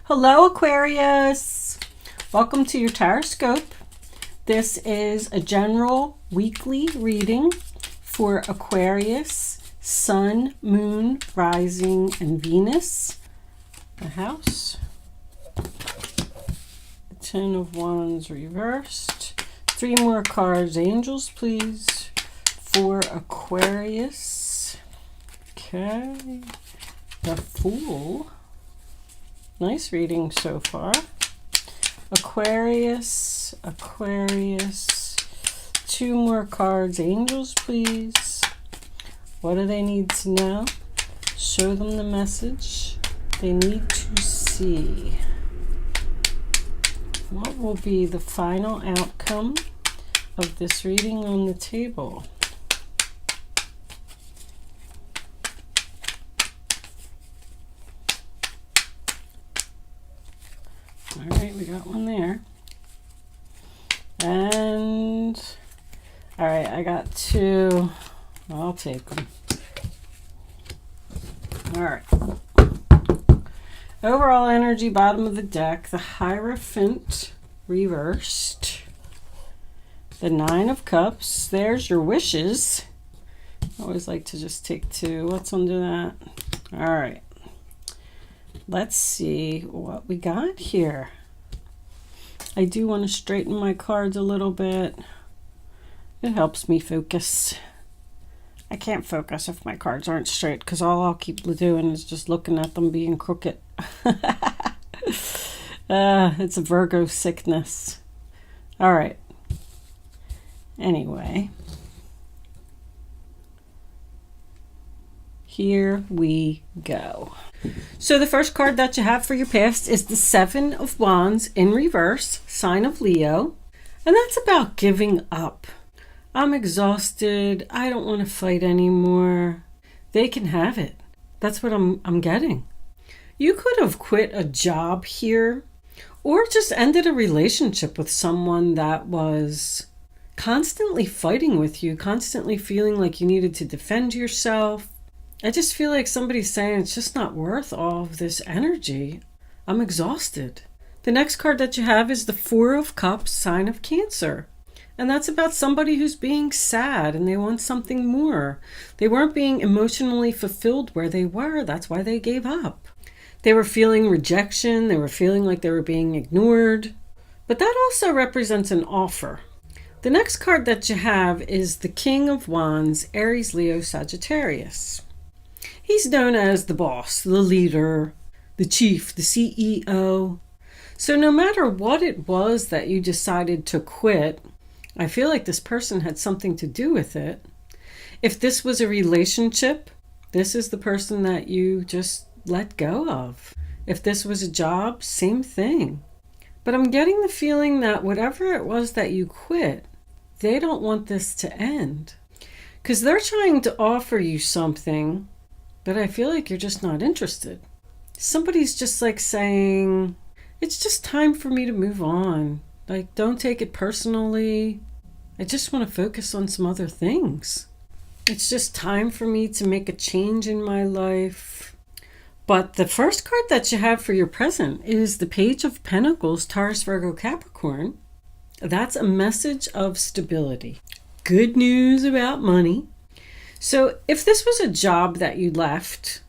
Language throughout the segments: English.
Hello Aquarius! Welcome to your horoscope. This is a general weekly reading for Aquarius, Sun, Moon, Rising, and Venus. The house. The Ten of Wands reversed. 3 more cards. Angels, please, for Aquarius. Okay. The Fool. Nice reading so far. Aquarius. 2 more cards. Angels, please. What do they need to know? Show them the message they need to see. What will be the final outcome of this reading on the table? All right, we got one there. And, all right, I got 2. I'll take them. All right. Overall energy, bottom of the deck, the Hierophant reversed. The 9 of Cups, there's your wishes. I always like to just take 2. What's under that? All right. Let's see what we got here. I do want to straighten my cards a little bit. It helps me focus. I can't focus if my cards aren't straight because all I'll keep doing is just looking at them being crooked. It's a Virgo sickness. All right. Anyway. Here we go. So the first card that you have for your past is the 7 of Wands in reverse, sign of Leo. And that's about giving up. I'm exhausted. I don't want to fight anymore. They can have it. That's what I'm getting. You could have quit a job here or just ended a relationship with someone that was constantly fighting with you, constantly feeling like you needed to defend yourself. I just feel like somebody's saying it's just not worth all of this energy. I'm exhausted. The next card that you have is the 4 of Cups, sign of Cancer. And that's about somebody who's being sad and they want something more. They weren't being emotionally fulfilled where they were. That's why they gave up. They were feeling rejection. They were feeling like they were being ignored. But that also represents an offer. The next card that you have is the King of Wands, Aries, Leo, Sagittarius. He's known as the boss, the leader, the chief, the CEO. So no matter what it was that you decided to quit, I feel like this person had something to do with it. If this was a relationship, this is the person that you just let go of. If this was a job, same thing. But I'm getting the feeling that whatever it was that you quit, they don't want this to end. Because they're trying to offer you something, but I feel like you're just not interested. Somebody's just like saying, it's just time for me to move on. Like, don't take it personally. I just want to focus on some other things. It's just time for me to make a change in my life. But the first card that you have for your present is the Page of Pentacles, Taurus, Virgo, Capricorn. That's a message of stability. Good news about money. So if this was a job that you left,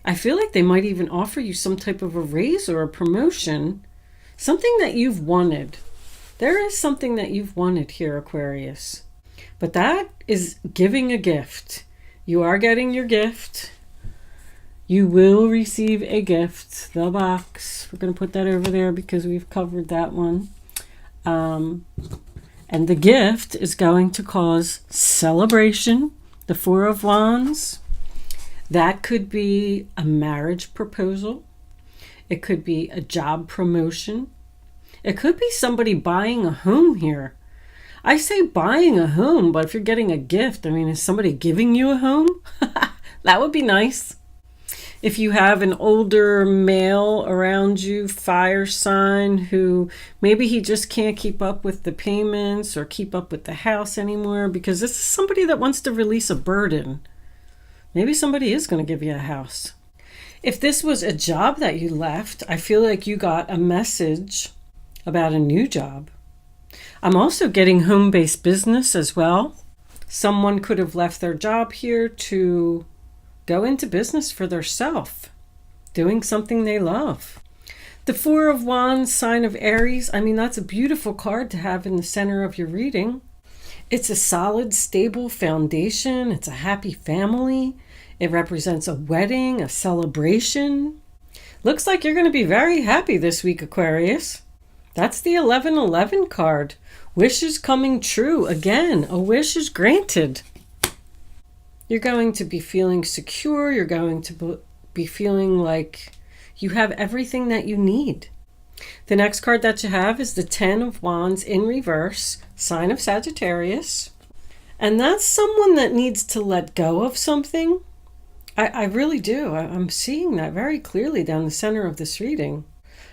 I feel like they might even offer you some type of a raise or a promotion, something that you've wanted. There is something that you've wanted here, Aquarius. But that is giving a gift. You are getting your gift. You will receive a gift. The box. We're going to put that over there because we've covered that one. And the gift is going to cause celebration. The 4 of Wands, that could be a marriage proposal. It could be a job promotion. It could be somebody buying a home here. I say buying a home, but if you're getting a gift, I mean, is somebody giving you a home? That would be nice. If you have an older male around you, fire sign, who maybe he just can't keep up with the payments or keep up with the house anymore, because this is somebody that wants to release a burden. Maybe somebody is going to give you a house. If this was a job that you left, I feel like you got a message about a new job. I'm also getting home-based business as well. Someone could have left their job here to go into business for themselves, doing something they love. The Four of Wands, sign of Aries, I mean, that's a beautiful card to have in the center of your reading. It's a solid, stable foundation. It's a happy family. It represents a wedding, a celebration. Looks like you're going to be very happy this week, Aquarius. That's the 1111 card. Wishes coming true. Again, a wish is granted. You're going to be feeling secure. You're going to be feeling like you have everything that you need. The next card that you have is the 10 of Wands in reverse, sign of Sagittarius. And that's someone that needs to let go of something. I really do. I'm seeing that very clearly down the center of this reading.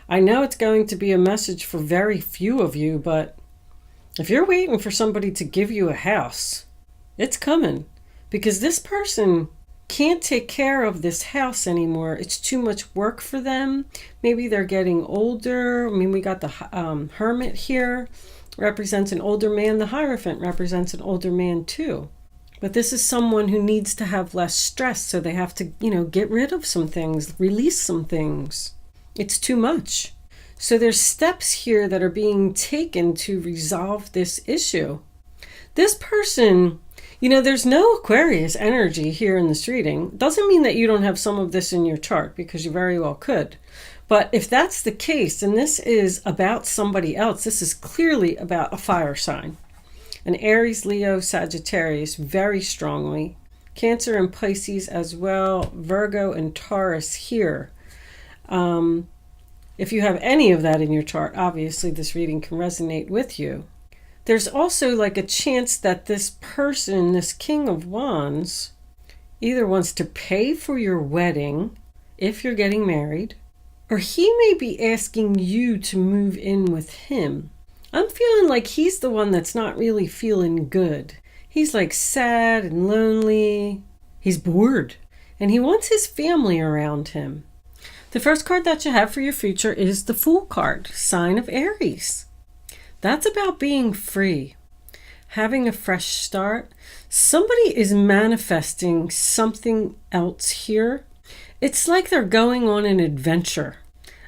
I know it's going to be a message for very few of you, but if you're waiting for somebody to give you a house, it's coming. Because this person can't take care of this house anymore. It's too much work for them. Maybe they're getting older. I mean, we got the Hermit here, represents an older man. The Hierophant represents an older man too. But this is someone who needs to have less stress, so they have to, get rid of some things, release some things. It's too much. So there's steps here that are being taken to resolve this issue. This person, there's no Aquarius energy here in this reading. Doesn't mean that you don't have some of this in your chart, because you very well could. But if that's the case, and this is about somebody else, this is clearly about a fire sign. An Aries, Leo, Sagittarius, very strongly. Cancer and Pisces as well. Virgo and Taurus here. If you have any of that in your chart, obviously this reading can resonate with you. There's also like a chance that this person, this King of Wands, either wants to pay for your wedding if you're getting married, or he may be asking you to move in with him. I'm feeling like he's the one that's not really feeling good. He's like sad and lonely. He's bored, and he wants his family around him. The first card that you have for your future is the Fool card, sign of Aries. That's about being free, having a fresh start. Somebody is manifesting something else here. It's like they're going on an adventure.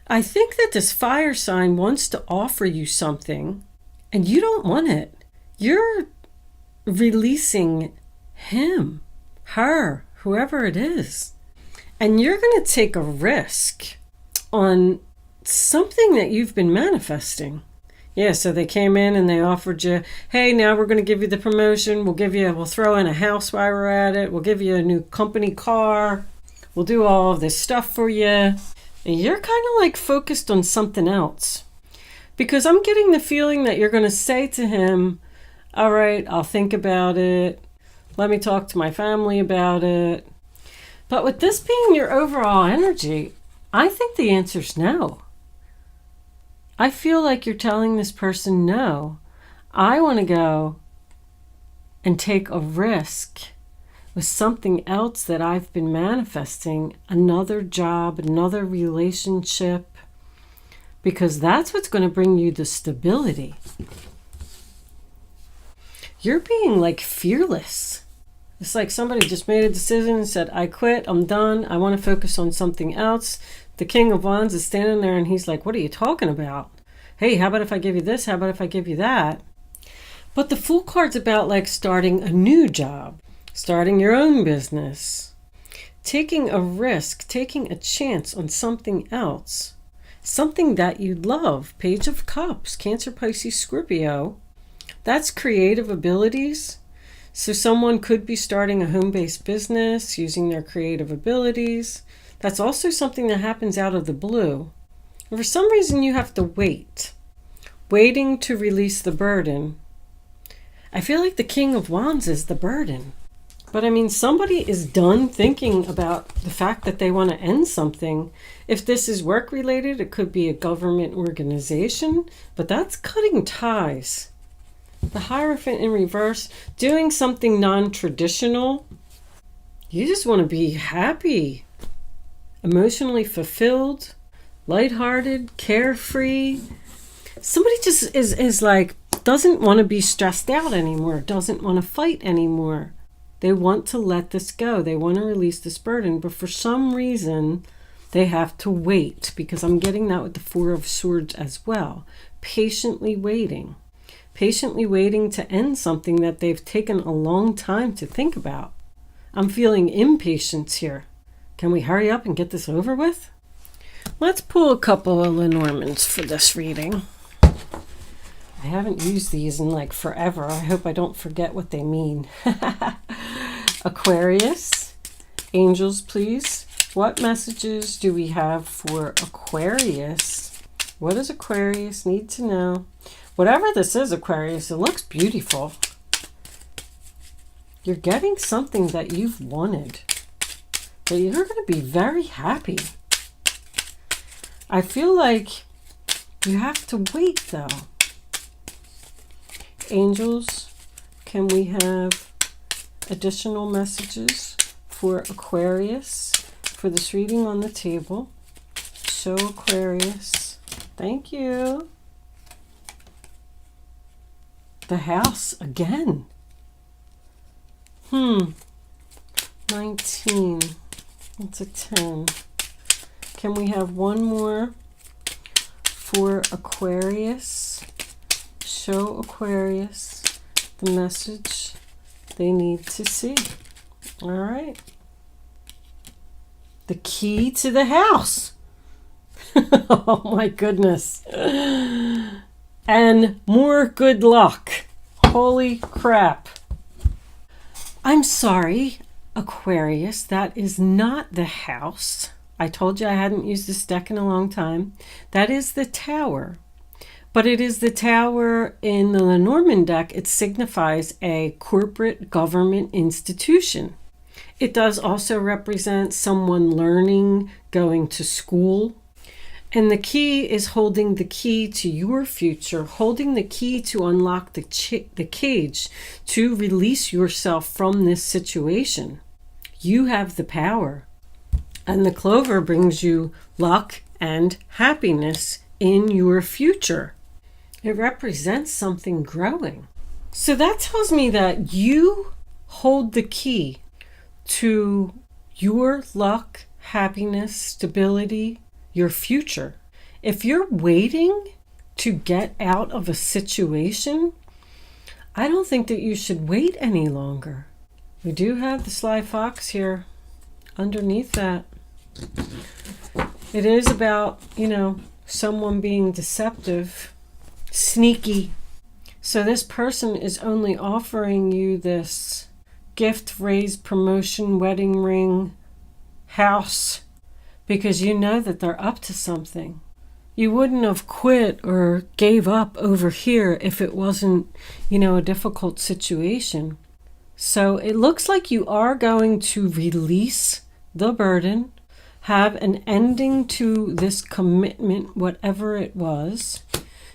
I think that this fire sign wants to offer you something, and you don't want it. You're releasing him, her, whoever it is. And you're going to take a risk on something that you've been manifesting. Yeah, so they came in and they offered you, hey, now we're going to give you the promotion. We'll throw in a house while we're at it. We'll give you a new company car. We'll do all of this stuff for you. And you're kind of like focused on something else. Because I'm getting the feeling that you're going to say to him, all right, I'll think about it. Let me talk to my family about it. But with this being your overall energy, I think the answer's no. I feel like you're telling this person, no, I want to go and take a risk with something else that I've been manifesting, another job, another relationship, because that's what's going to bring you the stability. You're being like fearless. It's like somebody just made a decision and said, I quit, I'm done, I want to focus on something else. The King of Wands is standing there and he's like, what are you talking about? Hey, how about if I give you this? How about if I give you that? But the Fool card's about like starting a new job, starting your own business, taking a risk, taking a chance on something else, something that you love. Page of Cups, Cancer, Pisces, Scorpio. That's creative abilities. So someone could be starting a home-based business using their creative abilities. That's also something that happens out of the blue. For some reason, you have to wait. Waiting to release the burden. I feel like the King of Wands is the burden. But I mean, somebody is done thinking about the fact that they want to end something. If this is work-related, it could be a government organization. But that's cutting ties. The Hierophant in reverse, doing something non-traditional. You just want to be happy. emotionally fulfilled, lighthearted, carefree. Somebody just is like, doesn't want to be stressed out anymore, doesn't want to fight anymore. They want to let this go. They want to release this burden, but for some reason, they have to wait, because I'm getting that with the Four of Swords as well. Patiently waiting to end something that they've taken a long time to think about. I'm feeling impatience here. Can we hurry up and get this over with? Let's pull a couple of Lenormands for this reading. I haven't used these in like forever. I hope I don't forget what they mean. Aquarius, angels, please. What messages do we have for Aquarius? What does Aquarius need to know? Whatever this is, Aquarius, it looks beautiful. You're getting something that you've wanted, that you're going to be very happy. I feel like you have to wait, though. Angels, can we have additional messages for Aquarius for this reading on the table? Show Aquarius. Thank you. The house again. 19. It's a 10. Can we have one more for Aquarius? Show Aquarius the message they need to see. All right. The key to the house. Oh my goodness. And more good luck. Holy crap. I'm sorry, Aquarius, that is not the house. I told you I hadn't used this deck in a long time. That is the tower. But it is the tower in the Lenormand deck. It signifies a corporate government institution. It does also represent someone learning, going to school. And the key is holding the key to your future, holding the key to unlock the cage, to release yourself from this situation. You have the power. And the clover brings you luck and happiness in your future. It represents something growing. So that tells me that you hold the key to your luck, happiness, stability, your future. If you're waiting to get out of a situation, I don't think that you should wait any longer. We do have the sly fox here underneath that. It is about, someone being deceptive, sneaky. So this person is only offering you this gift, raise, promotion, wedding ring, house, because you know that they're up to something. You wouldn't have quit or gave up over here if it wasn't, a difficult situation. So it looks like you are going to release the burden, have an ending to this commitment, whatever it was.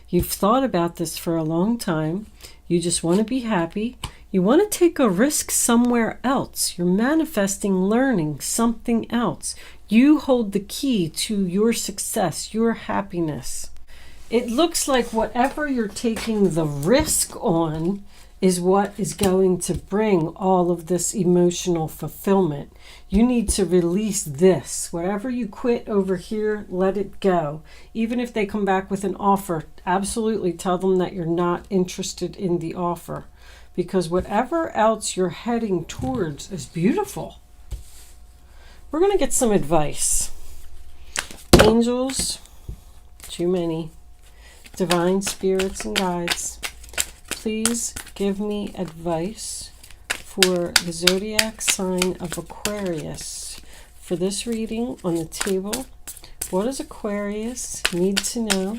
You've thought about this for a long time. You just want to be happy. You want to take a risk somewhere else. You're manifesting learning something else. You hold the key to your success, your happiness. It looks like whatever you're taking the risk on is what is going to bring all of this emotional fulfillment. You need to release this. Whatever you quit over here, let it go. Even if they come back with an offer, absolutely tell them that you're not interested in the offer. Because whatever else you're heading towards is beautiful. We're going to get some advice. Angels, too many. Divine spirits and guides, please give me advice for the zodiac sign of Aquarius. For this reading on the table, what does Aquarius need to know?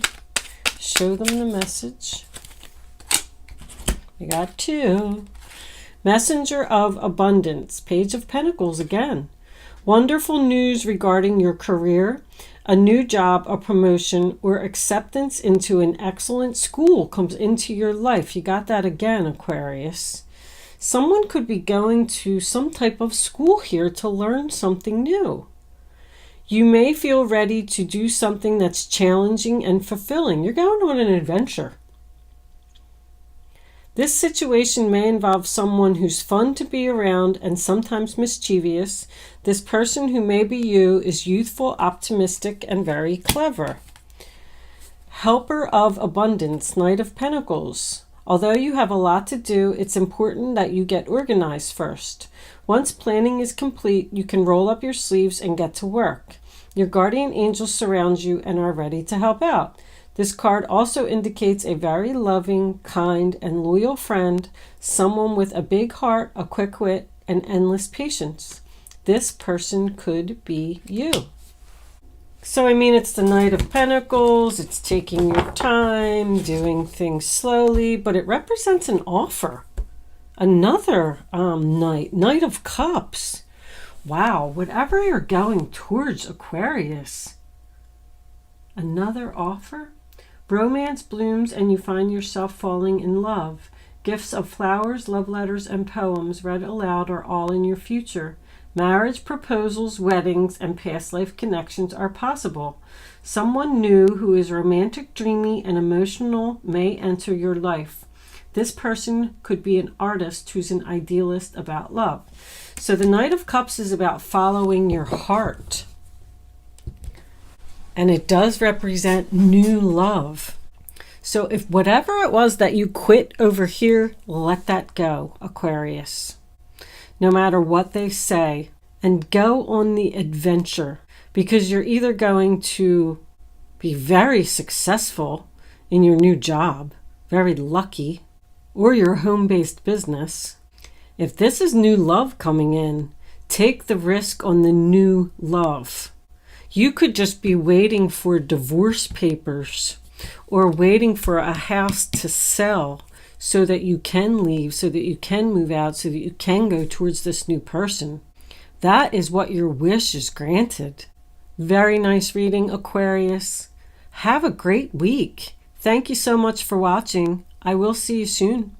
Show them the message. We got 2. Messenger of Abundance, Page of Pentacles again. Wonderful news regarding your career, a new job, a promotion, or acceptance into an excellent school comes into your life. You got that again, Aquarius. Someone could be going to some type of school here to learn something new. You may feel ready to do something that's challenging and fulfilling. You're going on an adventure. This situation may involve someone who's fun to be around and sometimes mischievous. This person, who may be you, is youthful, optimistic, and very clever. Helper of abundance, Knight of Pentacles. Although you have a lot to do, it's important that you get organized first. Once planning is complete, you can roll up your sleeves and get to work. Your guardian angels surround you and are ready to help out. This card also indicates a very loving, kind, and loyal friend, someone with a big heart, a quick wit, and endless patience. This person could be you. So, I mean, it's the Knight of Pentacles. It's taking your time, doing things slowly, but it represents an offer. Another Knight of Cups. Wow, whatever you're going towards, Aquarius. Another offer? Romance blooms and you find yourself falling in love. Gifts of flowers, love letters, and poems read aloud are all in your future. Marriage proposals, weddings, and past life connections are possible. Someone new who is romantic, dreamy, and emotional may enter your life. This person could be an artist who's an idealist about love. So the Knight of Cups is about following your heart. And it does represent new love. So if whatever it was that you quit over here, let that go, Aquarius. No matter what they say, and go on the adventure, because you're either going to be very successful in your new job, very lucky, or your home-based business. If this is new love coming in, take the risk on the new love. You could just be waiting for divorce papers or waiting for a house to sell so that you can leave, so that you can move out, so that you can go towards this new person. That is what your wish is granted. Very nice reading, Aquarius. Have a great week. Thank you so much for watching. I will see you soon.